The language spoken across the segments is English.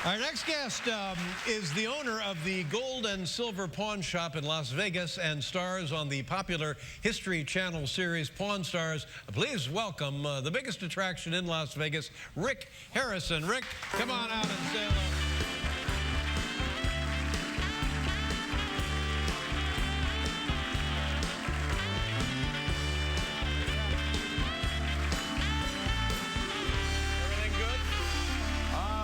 Our next guest is the owner of the Gold and Silver Pawn Shop in Las Vegas and stars on the popular History Channel series Pawn Stars. Please welcome the biggest attraction in Las Vegas, Rick Harrison. Rick, come on out and say hello.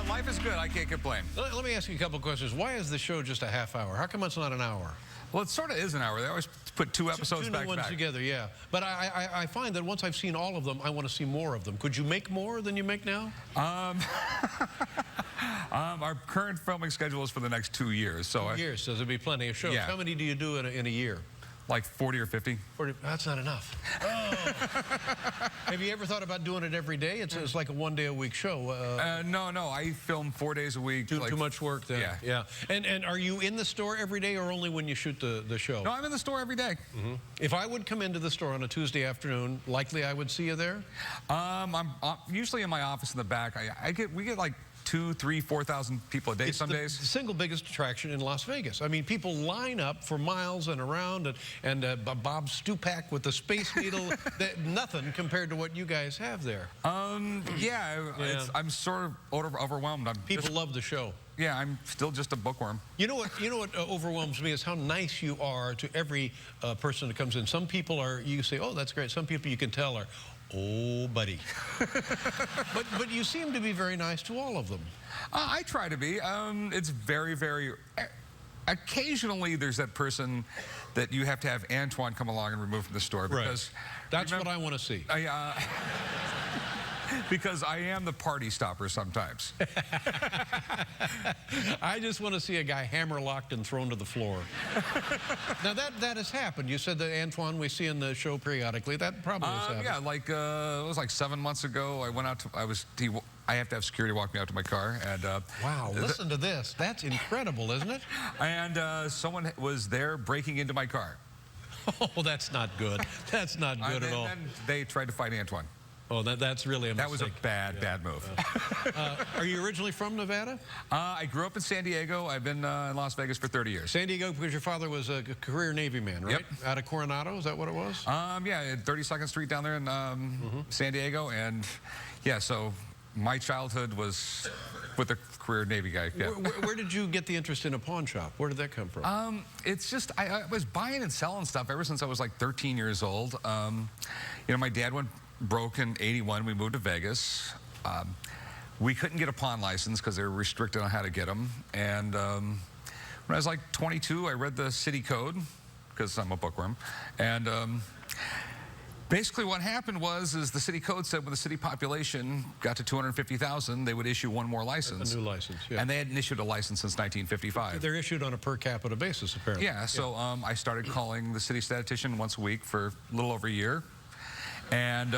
Life is good. I can't complain. Let me ask you a couple of questions. Why is the show just a half hour? How come it's not an hour? Well, it sort of is an hour. They always put two episodes back to back. Together, yeah. But I find that once I've seen all of them, I want to see more of them. Could you make more than you make now? Our current filming schedule is for the next 2 years. So 2 years, so there'll be plenty of shows. Yeah. How many do you do in a year? Like 40 or 50. 40, that's not enough. Oh. Have you ever thought about doing it every day? It's like a one-day-a-week show. No. I film 4 days a week. Too much work then. Yeah. And are you in the store every day or only when you shoot the show? No, I'm in the store every day. Mm-hmm. If I would come into the store on a Tuesday afternoon, likely I would see you there? I'm usually in my office in the back. We get like 2,000, 3,000, 4,000 people a day some days. It's the single biggest attraction in Las Vegas. I mean, people line up for miles and around, and Bob Stupak with the Space Needle. Nothing compared to what you guys have there. Yeah. I'm sort of overwhelmed. People love the show. Yeah, I'm still just a bookworm. You know what overwhelms me is how nice you are to every person that comes in. Some people you say, oh, that's great. Some people you can tell are, oh, buddy. but you seem to be very nice to all of them. I try to be. It's very, very... Occasionally, there's that person that you have to have Antoine come along and remove from the store. Because That's what I want to see. Because I am the party stopper sometimes. I just want to see a guy hammer-locked and thrown to the floor. Now, that has happened. You said that Antoine we see in the show periodically. That probably has happened. Yeah, like, it was like 7 months ago. I went out to, I have to have security walk me out to my car. And wow, listen to this. That's incredible, isn't it? And someone was there breaking into my car. Oh, that's not good. That's not good at all. And then they tried to fight Antoine. Oh, that's really a mistake. That was a bad move. Are you originally from Nevada? I grew up in San Diego. I've been in Las Vegas for 30 years. San Diego because your father was a career Navy man, right? Yep. Out of Coronado, is that what it was? Yeah, 32nd Street down there in San Diego. And yeah, so my childhood was with a career Navy guy. Yeah. Where did you get the interest in a pawn shop? Where did that come from? It's just, I was buying and selling stuff ever since I was like 13 years old. You know, my dad went broke in '81. We moved to Vegas. We couldn't get a pawn license because they were restricted on how to get them. And when I was like 22, I read the city code because I'm a bookworm. And basically what happened was the city code said when the city population got to 250,000, they would issue one more license. A new license, yeah. And they hadn't issued a license since 1955. They're issued on a per capita basis, apparently. Yeah, so I started calling the city statistician once a week for a little over a year. And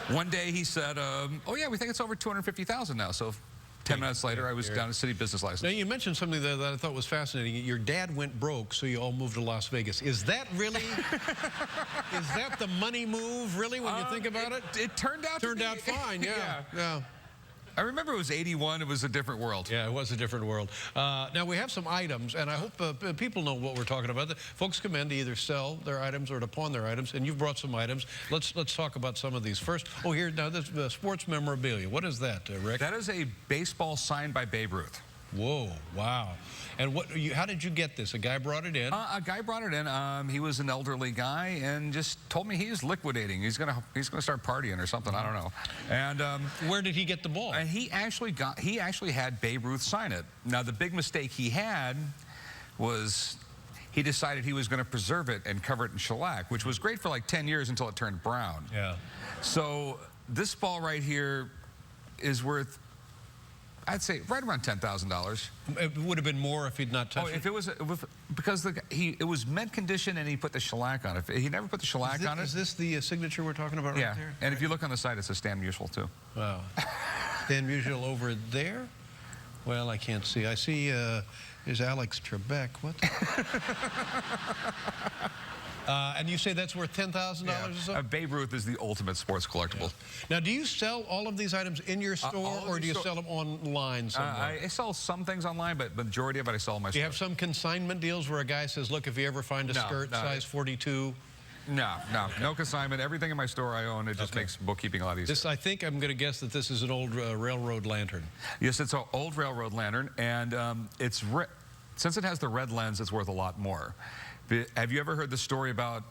one day he said, oh, yeah, we think it's over 250,000 now. So 10 minutes later, I was down a city business license. Now, you mentioned something that I thought was fascinating. Your dad went broke, so you all moved to Las Vegas. Is that really, is that the money move, really, when you think about it? It turned out fine, yeah. I remember it was '81. It was a different world. Yeah, it was a different world. Now, we have some items, and I hope people know what we're talking about. Folks come in to either sell their items or to pawn their items, and you've brought some items. Let's talk about some of these. First, oh, here, now, this sports memorabilia. What is that, Rick? That is a baseball signed by Babe Ruth. Whoa, wow. And how did you get this? A guy brought it in? A guy brought it in. He was an elderly guy and just told me he's liquidating. He's gonna start partying or something. I don't know. And where did he get the ball? And he actually had Babe Ruth sign it. Now the big mistake he had was he decided he was going to preserve it and cover it in shellac, which was great for like 10 years until it turned brown. Yeah. So this ball right here is worth, I'd say, right around $10,000. It would have been more if he'd not touched it. If it was, because it was mint condition and he put the shellac on it. He never put the shellac on it. Is this the signature we're talking about right there? And if you look on the side, it says Stan Musial too. Wow. Stan Musial over there? Well, I can't see. I see there's Alex Trebek. What? And you say that's worth $10,000 or so? Babe Ruth is the ultimate sports collectible. Yeah. Now, do you sell all of these items in your store, or do you sell them online somewhere? I sell some things online, but the majority of it I sell in my store. Do you have some consignment deals where a guy says, look, if you ever find a skirt size 42... No consignment. Everything in my store I own. It just makes bookkeeping a lot easier. I think I'm going to guess that this is an old railroad lantern. Yes, it's an old railroad lantern, and since it has the red lens, it's worth a lot more. Have you ever heard the story about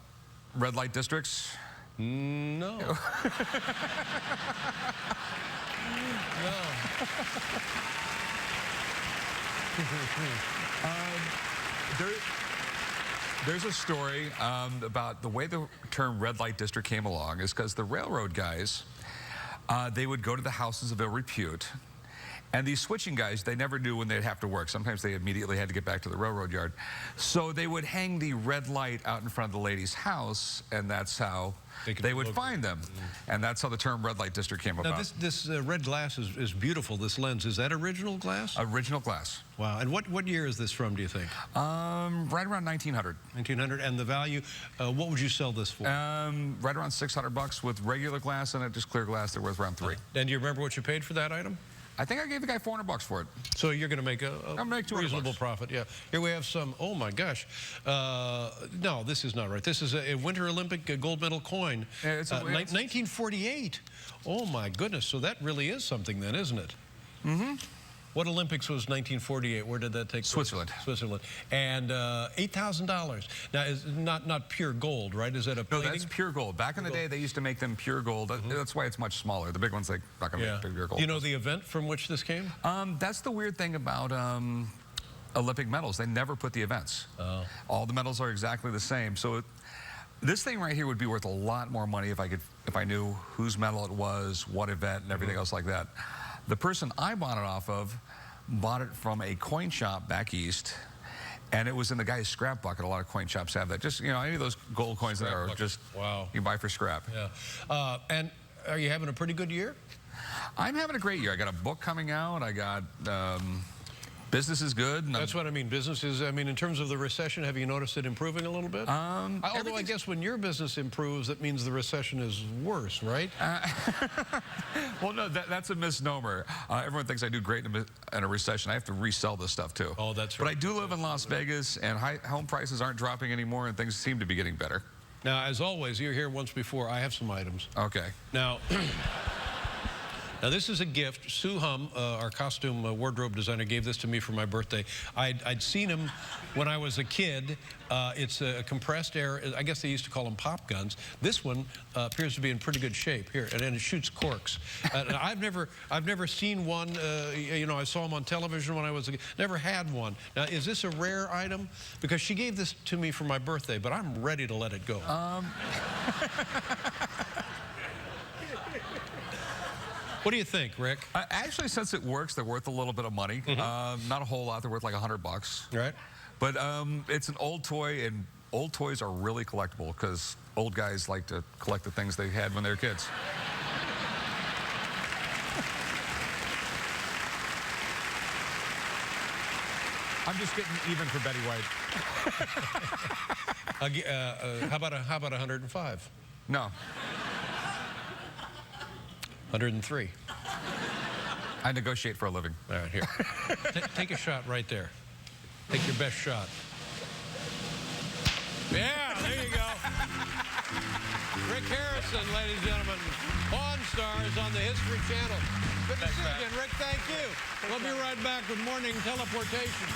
red light districts? No. No. There's a story about the way the term red light district came along is because the railroad guys, they would go to the houses of ill repute, and these switching guys, they never knew when they'd have to work. Sometimes they immediately had to get back to the railroad yard. So they would hang the red light out in front of the lady's house, and that's how they would find them. And that's how the term red light district came about. Now, this red glass is beautiful, this lens. Is that original glass? Original glass. Wow. And what year is this from, do you think? Right around 1900. 1900. And the value, what would you sell this for? Right around $600 with regular glass in it, just clear glass. They're worth around $300. And do you remember what you paid for that item? I think I gave the guy $400 for it. So you're going to make a reasonable $200. profit, yeah. Here we have some, oh my gosh. No, this is not right. This is a Winter Olympic gold medal coin. Yeah, it's 1948. Oh my goodness. So that really is something then, isn't it? Mm-hmm. What Olympics was 1948? Where did that take place? Switzerland. Switzerland. And $8,000. Now, is not pure gold, right? Is that a plating? No, that's pure gold. Back in the day, they used to make them pure gold. That's why it's much smaller. The big ones, they're not going to make pure gold. You know the event from which this came? That's the weird thing about Olympic medals. They never put the events. Oh. All the medals are exactly the same. So this thing right here would be worth a lot more money if I knew whose medal it was, what event, and everything else like that. The person I bought it off of bought it from a coin shop back east, and it was in the guy's scrap bucket. A lot of coin shops have that. Just, you know, any of those gold coins that are just, you buy for scrap. Yeah. And are you having a pretty good year? I'm having a great year. I got a book coming out. I got... business is good. That's what I mean. Business is, I mean, in terms of the recession, have you noticed it improving a little bit? Although I guess when your business improves, that means the recession is worse, right? Well, no, that's a misnomer. Everyone thinks I do great in a recession. I have to resell this stuff, too. Oh, that's right. But I do live in Las Vegas, and home prices aren't dropping anymore, and things seem to be getting better. Now, as always, you're here once before. I have some items. Okay. Now... Now, this is a gift. Sue Hum, our costume wardrobe designer, gave this to me for my birthday. I'd seen him when I was a kid. It's a compressed air. I guess they used to call them pop guns. This one appears to be in pretty good shape here, and it shoots corks. I've never seen one. You know, I saw them on television when I was a kid. Never had one. Now, is this a rare item? Because she gave this to me for my birthday, but I'm ready to let it go. What do you think, Rick? Actually, since it works, they're worth a little bit of money. Not a whole lot. They're worth like $100. Right. But it's an old toy, and old toys are really collectible because old guys like to collect the things they had when they were kids. I'm just getting even for Betty White. How about 105? No. 103. I negotiate for a living. All right, here. Take a shot right there. Take your best shot. Yeah, there you go. Rick Harrison, ladies and gentlemen. Pawn Stars on the History Channel. Good to see you again, Rick. Thank you. We'll be right back with morning teleportation.